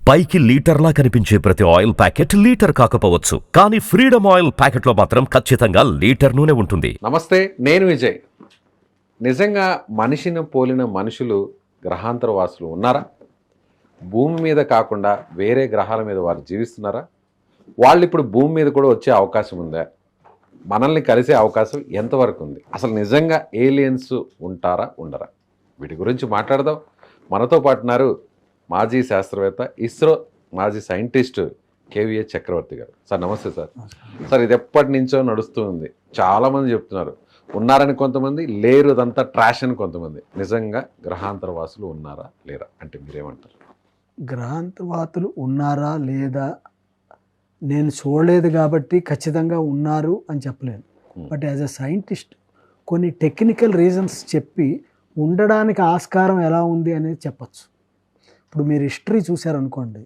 పైకి లీటర్లా కనిపించే ప్రతి ఆయిల్ ప్యాకెట్ లీటర్ కాకపోవచ్చు, కానీ ఫ్రీడమ్ ఆయిల్ ప్యాకెట్లో మాత్రం ఖచ్చితంగా లీటర్ నూనె ఉంటుంది. నమస్తే, నేను విజయ్. నిజంగా మనిషిని పోలిన మనుషులు గ్రహాంతర వాసులు ఉన్నారా? భూమి మీద కాకుండా వేరే గ్రహాల మీద వారు జీవిస్తున్నారా? వాళ్ళు ఇప్పుడు భూమి మీద కూడా వచ్చే అవకాశం ఉందా? మనల్ని కలిసే అవకాశం ఎంతవరకు ఉంది? అసలు నిజంగా ఏలియన్స్ ఉంటారా ఉండరా? వీటి గురించి మాట్లాడదాం. మనతో పాటు ఉన్నారు మాజీ శాస్త్రవేత్త, ఇస్రో మాజీ సైంటిస్ట్ కేవీఏ చక్రవర్తి గారు. సార్ నమస్తే సార్. సార్, ఇది ఎప్పటి నుంచో నడుస్తూ ఉంది. చాలామంది చెప్తున్నారు ఉన్నారని, కొంతమంది లేరు, అదంతా ట్రాష్ అని కొంతమంది. నిజంగా గ్రహాంతర వాసులు ఉన్నారా లేరా అంటే మీరేమంటారు? గ్రహాంతరవాసులు ఉన్నారా లేదా నేను చూడలేదు కాబట్టి ఖచ్చితంగా ఉన్నారు అని చెప్పలేను. బట్ యాజ్ అ సైంటిస్ట్ కొన్ని టెక్నికల్ రీజన్స్ చెప్పి ఉండడానికి ఆస్కారం ఎలా ఉంది అనేది చెప్పచ్చు. ఇప్పుడు మీరు హిస్టరీ చూశారనుకోండి,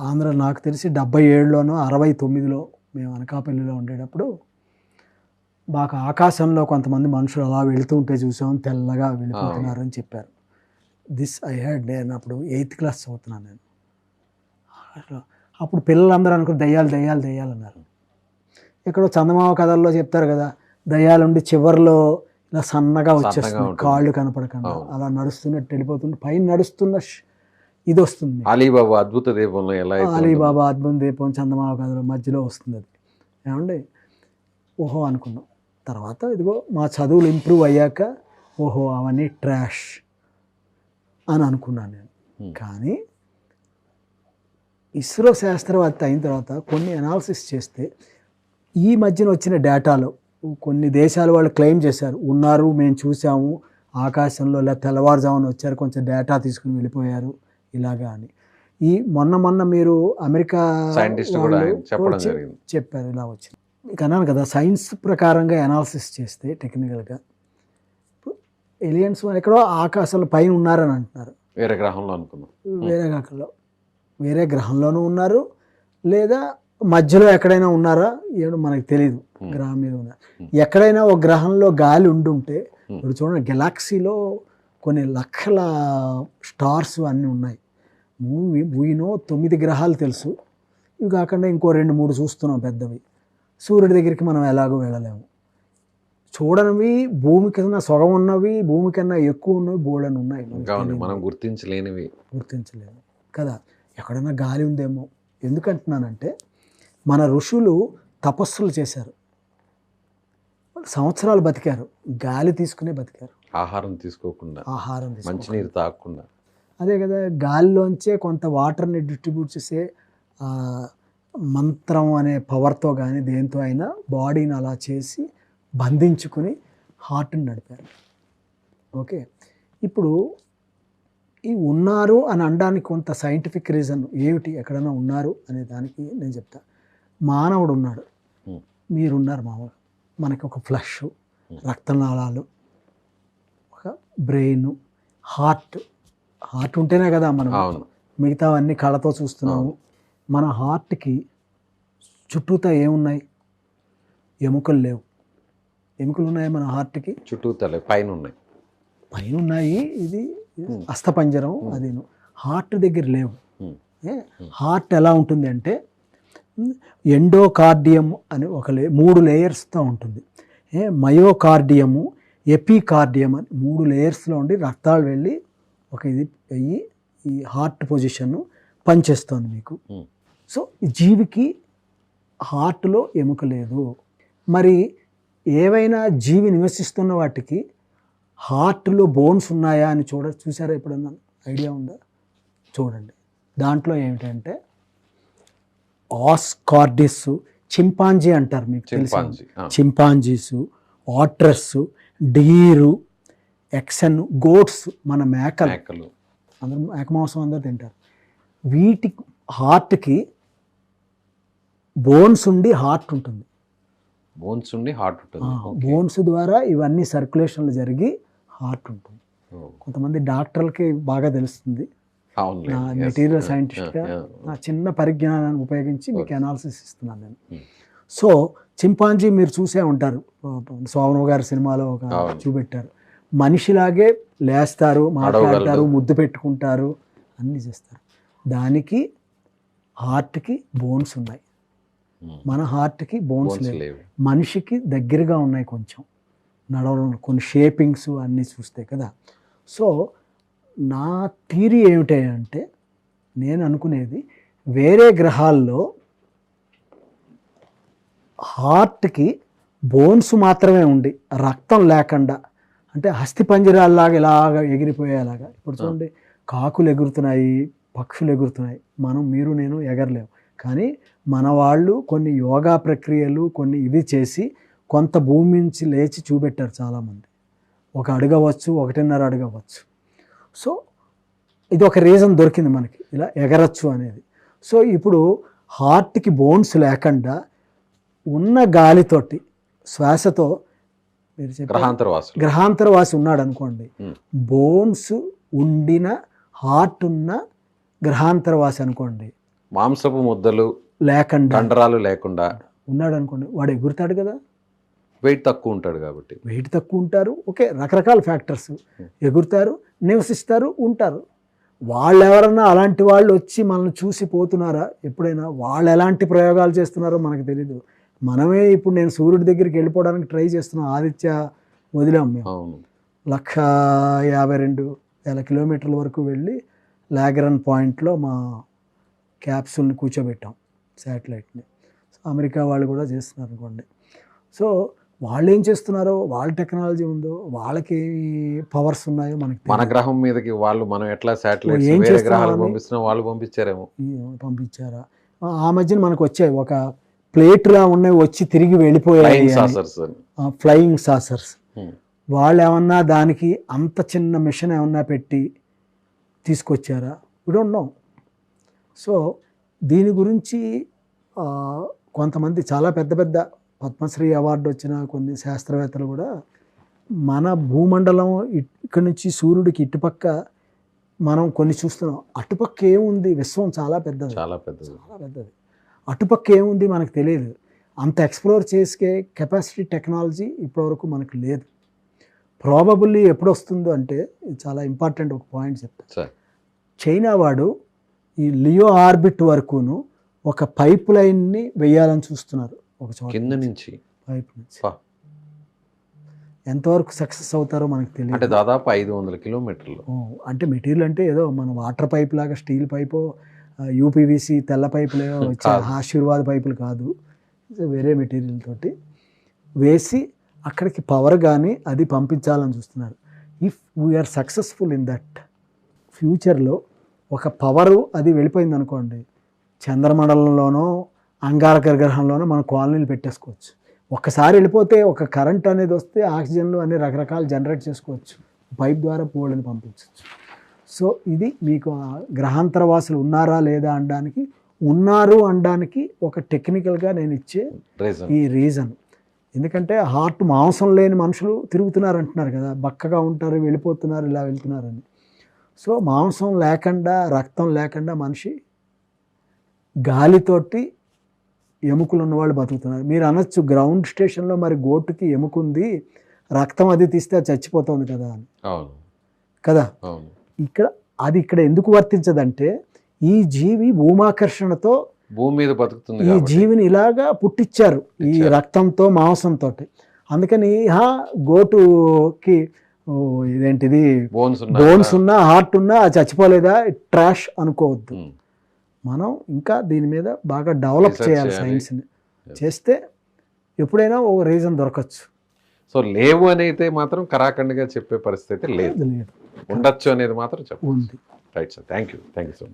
ఆంధ్ర నాకు తెలిసి 77లోనో 69లో మేము అనకాపల్లిలో ఉండేటప్పుడు బాగా ఆకాశంలో కొంతమంది మనుషులు అలా వెళుతూ ఉంటే చూసాం, తెల్లగా వెళ్ళిపోతున్నారు అని చెప్పారు. This I head. నేను అప్పుడు 8th క్లాస్ చదువుతున్నాను. నేను అప్పుడు పిల్లలందరూ అనుకుని దయ్యాలు దయ్యాలు దయ్యాలు అన్నారు. ఎక్కడో చందమామ కథల్లో చెప్తారు కదా, దయ్యాలుండి చివర్లో ఇలా సన్నగా వచ్చేస్తుంది, కాళ్ళు కనపడకుండా అలా నడుస్తున్నట్టు వెళ్ళిపోతుంది, పైన నడుస్తున్న ఇది వస్తుంది. అలీబాబా అద్భుత దీపంలో ఎలా అలీబాబా అద్భుత దీపం చందమామ కథలో మధ్యలో వస్తుంది. అది ఏమండి, ఓహో అనుకున్నాం. తర్వాత ఇదిగో మా చదువులు ఇంప్రూవ్ అయ్యాక ఓహో అవన్నీ ట్రాష్ అని అనుకున్నాను నేను. కానీ ఇస్రో శాస్త్రవేత్త అయిన తర్వాత కొన్ని అనాలిసిస్ చేస్తే ఈ మధ్యన వచ్చిన డేటాలో కొన్ని దేశాల వాళ్ళు క్లెయిమ్ చేశారు, ఉన్నారు, మేము చూసాము ఆకాశంలో, ఇలా తెల్లవారుజామున వచ్చారు, కొంచెం డేటా తీసుకుని వెళ్ళిపోయారు ఇలాగా అని. ఈ మొన్న మీరు అమెరికా సైంటిస్ట్ కూడా చెప్పారు ఇలా వచ్చింది. మీకు అన్నాను కదా, సైన్స్ ప్రకారంగా అనాలిసిస్ చేస్తే టెక్నికల్గా ఏలియన్స్ ఎక్కడో ఆకాశంలో పైన ఉన్నారని అంటున్నారు. వేరే గ్రహంలో అనుకున్నాం. వేరే గ్రహంలోనూ ఉన్నారు, లేదా మధ్యలో ఎక్కడైనా ఉన్నారా ఏమో మనకు తెలియదు. గ్రహం మీద ఉన్నారు. ఎక్కడైనా ఒక గ్రహంలో గాలి ఉండుంటే, ఇప్పుడు చూడండి గెలాక్సీలో కొన్ని లక్షల స్టార్స్ అన్నీ ఉన్నాయి. వీనో 9 గ్రహాలు తెలుసు, ఇవి కాకుండా ఇంకో 2-3 చూస్తున్నాం పెద్దవి. సూర్యుడి దగ్గరికి మనం ఎలాగో వెళ్ళలేము. చూడనివి భూమి కన్నా సొగం ఉన్నవి, భూమి కన్నా ఎక్కువ ఉన్నవి బోల్డని ఉన్నాయి, మనం గుర్తించలేము కదా. ఎక్కడైనా గాలి ఉందేమో. ఎందుకంటున్నానంటే మన ఋషులు తపస్సులు చేశారు, సంవత్సరాలు బతికారు, గాలి తీసుకునే బతికారు, ఆహారం తీసుకోకుండా, మంచినీరు తాగకుండా. అదే కదా, గాలిలోంచే కొంత వాటర్ని డిస్ట్రిబ్యూట్ చేసే మంత్రం అనే పవర్తో కానీ దేంతో అయినా బాడీని అలా చేసి బంధించుకుని హార్ట్ని నడిపారు. ఓకే, ఇప్పుడు ఈ ఉన్నారు అని అనడానికి కొంత సైంటిఫిక్ రీజన్ ఏమిటి, ఎక్కడైనా ఉన్నారు అనే దానికి నేను చెప్తా. మానవుడు ఉన్నాడు, మీరున్నారు మామూలు, మనకి ఒక ఫ్లష్, రక్తనాళాలు, ఒక బ్రెయిన్, హార్ట్ ఉంటేనే కదా మనం మిగతావన్నీ కళ్ళతో చూస్తున్నాము. మన హార్ట్కి చుట్టూతా ఏమున్నాయి? ఎముకలు లేవు. ఎముకలు ఉన్నాయి మన హార్ట్కి చుట్టూతా, పైన ఉన్నాయి. ఇది అస్థపంజరం, అది హార్ట్ దగ్గర లేవు. హార్ట్ ఎలా ఉంటుంది అంటే ఎండోకార్డియం అని ఒక 3 లేయర్స్తో ఉంటుంది. మయోకార్డియము, ఎపికార్డియం అని 3 లేయర్స్లో ఉండి రక్తాలు వెళ్ళి ఒక ఇది అయ్యి ఈ హార్ట్ పొజిషన్ పనిచేస్తుంది మీకు. సో జీవికి హార్ట్లో ఎముక లేదు. మరి ఏవైనా జీవి నివసిస్తున్న వాటికి హార్ట్లో బోన్స్ ఉన్నాయా అని చూసారా ఎప్పుడన్నా? ఐడియా ఉందా? చూడండి, దాంట్లో ఏమిటంటే ఆస్కార్డిస్, చింపాంజీ అంటారు, మీకు తెలుసు, చింపాంజీసు, ఆట్రస్, డీరు, ఎక్సన్, గోట్స్, మన మేకలు, అందరూ మేక మాంసం అందరూ తింటారు. వీటి హార్ట్కి బోన్స్ ఉండి హార్ట్ ఉంటుంది. బోన్స్ ద్వారా ఇవన్నీ సర్క్యులేషన్లు జరిగి హార్ట్ ఉంటుంది. కొంతమంది డాక్టర్లకి బాగా తెలుస్తుంది. నా మెటీరియల్ సైంటిస్ట్గా నా చిన్న పరిజ్ఞానాన్ని ఉపయోగించి మీకు అనాలిసిస్ ఇస్తున్నాను నేను. సో చింపాంజీ మీరు చూసే ఉంటారు, సోమరావు గారి సినిమాలో ఒక చూపెట్టారు. మనిషిలాగే లేస్తారు, మాట్లాడతారు, ముద్దు పెట్టుకుంటారు, అన్నీ చేస్తారు. దానికి హార్ట్కి బోన్స్ ఉన్నాయి, మన హార్ట్కి బోన్స్ Bones లేవు. లేవు. మనిషికి దగ్గరగా ఉన్నాయి కొంచెం నడవడం, కొన్ని షేపింగ్స్ అన్నీ చూస్తే కదా. సో నా థియరీ ఏమిటంటే, నేను అనుకునేది వేరే గ్రహాల్లో హార్ట్కి బోన్స్ మాత్రమే ఉండి రక్తం లేకుండా, అంటే అస్థిపంజరాల్లాగా ఇలాగా ఎగిరిపోయేలాగా. ఇప్పుడు చూడండి, కాకులు ఎగురుతున్నాయి, పక్షులు ఎగురుతున్నాయి, మీరు నేను ఎగరలేము. కానీ మన వాళ్ళు కొన్ని యోగా ప్రక్రియలు కొన్ని ఇవి చేసి కొంత భూమి నుంచి లేచి చూపెట్టారు చాలామంది. 1 అడుగు అవ్వచ్చు, 1.5 అడుగు అవ్వచ్చు. సో ఇది ఒక రీజన్ దొరికింది మనకి ఇలా ఎగరచ్చు అనేది. సో ఇప్పుడు హార్ట్కి బోన్స్ లేకుండా ఉన్న గాలితోటి శ్వాసతో, మీరు చెప్పారు గ్రహాంతరవాసి ఉన్నాడు అనుకోండి, బోన్స్ ఉండిన హార్ట్ ఉన్న గ్రహాంతరవాసి అనుకోండి, మాంసపు ముద్దలు లేకుండా కండరాలు లేకుండా ఉన్నాడు అనుకోండి, వాడు ఎగురుతాడు కదా. వెయిట్ తక్కువ ఉంటాడు కాబట్టి. వెయిట్ తక్కువ ఉంటారు, ఓకే, రకరకాల ఫ్యాక్టర్స్, ఎగురుతారు, నివసిస్తారు, ఉంటారు. వాళ్ళు ఎవరన్నా అలాంటి వాళ్ళు వచ్చి మనల్ని చూసి పోతున్నారా ఎప్పుడైనా? వాళ్ళు ఎలాంటి ప్రయోగాలు చేస్తున్నారో మనకు తెలీదు. మనమే ఇప్పుడు నేను సూర్యుడి దగ్గరికి వెళ్ళిపోవడానికి ట్రై చేస్తున్నాం. ఆదిత్య వదిలాం మేము. 152,000 కిలోమీటర్ల వరకు వెళ్ళి లాగ్రాన్ పాయింట్లో మా క్యాప్సూల్ని కూర్చోబెట్టాం, శాటిలైట్ని. అమెరికా వాళ్ళు కూడా చేస్తున్నారు అనుకోండి. సో వాళ్ళు ఏం చేస్తున్నారో, వాళ్ళ టెక్నాలజీ ఉందో, వాళ్ళకి పవర్స్ ఉన్నాయో మనకి మన గ్రహం మీదకి వాళ్ళు మనం ఎట్లా శాటిలైట్స్ ఏం వేరే గ్రహాలు చేస్తున్నామని పంపిస్తున్నా వాళ్ళు పంపించారేమో. పంపించారా? ఆ మధ్యన మనకు వచ్చాయి, ఒక ప్లేట్లా ఉన్నాయి, వచ్చి తిరిగి వెళ్ళిపోయాయి, ఫ్లయింగ్ సాసర్స్. వాళ్ళు ఏమన్నా దానికి అంత చిన్న మిషన్ ఏమన్నా పెట్టి తీసుకొచ్చారా? We don't know. సో దీని గురించి కొంతమంది చాలా పెద్ద పెద్ద పద్మశ్రీ అవార్డు వచ్చిన కొన్ని శాస్త్రవేత్తలు కూడా మన భూమండలం ఇక్కడి నుంచి సూర్యుడికి ఇటుపక్క మనం కొన్ని చూస్తున్నాం, అటుపక్క ఏముంది, విశ్వం చాలా పెద్దది, చాలా పెద్దది. అటుపక్క ఏముంది మనకు తెలియదు. అంత ఎక్స్ప్లోర్ చేసే కెపాసిటీ టెక్నాలజీ ఇప్పటివరకు మనకు లేదు. ప్రాబబుల్లీ ఎప్పుడు వస్తుందో అంటే, ఇది చాలా ఇంపార్టెంట్ ఒక పాయింట్ చెప్తాను. చైనా వాడు ఈ లియో ఆర్బిట్ వరకును ఒక పైప్ లైన్ని వేయాలని చూస్తున్నారు, ఒక చోట కింద నుంచి పైప్ నుంచి. ఎంతవరకు సక్సెస్ అవుతారో మనకు తెలియదు. అంటే దాదాపు 500 కిలోమీటర్లు. అంటే మెటీరియల్ అంటే ఏదో మన వాటర్ పైప్ లాగా స్టీల్ పైపు, యూపీవీసీ తెల్ల పైపులు వచ్చే ఆశీర్వాద పైపులు కాదు, వేరే మెటీరియల్ తోటి వేసి అక్కడికి పవర్ కానీ అది పంపించాలని చూస్తున్నారు. If we are successful in that, ఫ్యూచర్లో ఒక పవరు అది వెళ్ళిపోయింది అనుకోండి, చంద్రమండలంలోనో అంగారక గ్రహంలోనో మన కాలనీలు పెట్టేసుకోవచ్చు. ఒక్కసారి వెళ్ళిపోతే ఒక కరెంట్ అనేది వస్తే ఆక్సిజన్లు అన్ని రకరకాలు జనరేట్ చేసుకోవచ్చు, పైప్ ద్వారా పోళ్ళని పంపించవచ్చు. సో ఇది మీకు గ్రహాంతరవాసులు ఉన్నారా లేదా అనడానికి, ఉన్నారు అనడానికి ఒక టెక్నికల్గా నేను ఇచ్చే ఈ రీజన్. ఎందుకంటే హార్ట్ మాంసం లేని మనుషులు తిరుగుతున్నారు అంటున్నారు కదా, బక్కగా ఉంటారు, వెళ్ళిపోతున్నారు, ఇలా వెళ్తున్నారని. సో మాంసం లేకుండా, రక్తం లేకుండా మనిషి గాలితోటి ఎముకలు ఉన్నవాళ్ళు బతుకుతున్నారు. మీరు అనొచ్చు, గ్రౌండ్ స్టేషన్లో మరి గోటుకి ఎముకుంది, రక్తం అది తీస్తే అది చచ్చిపోతుంది కదా అని. కదా, ఇక్కడ ఎందుకు వర్తించదంటే, ఈ జీవి భూమాకర్షణతో భూమి మీద బతుకుతుంది, ఈ జీవిని ఇలాగా పుట్టించారు ఈ రక్తంతో మాంసంతో. అందుకని గోటుకి ఇదేంటిది బోన్స్ ఉన్నా హార్ట్ ఉన్నా చచ్చిపోలేదా, ట్రాష్ అనుకోవద్దు. మనం ఇంకా దీని మీద బాగా డెవలప్ చేయాలి సైన్స్ని. చేస్తే ఎప్పుడైనా ఓ రీజన్ దొరకచ్చు. సో లేవు అని అయితే మాత్రం కరాఖండిగా చెప్పే పరిస్థితి లేదు, ఉండొచ్చు అనేది మాత్రం చెప్పండి. Right sir, thank you so much.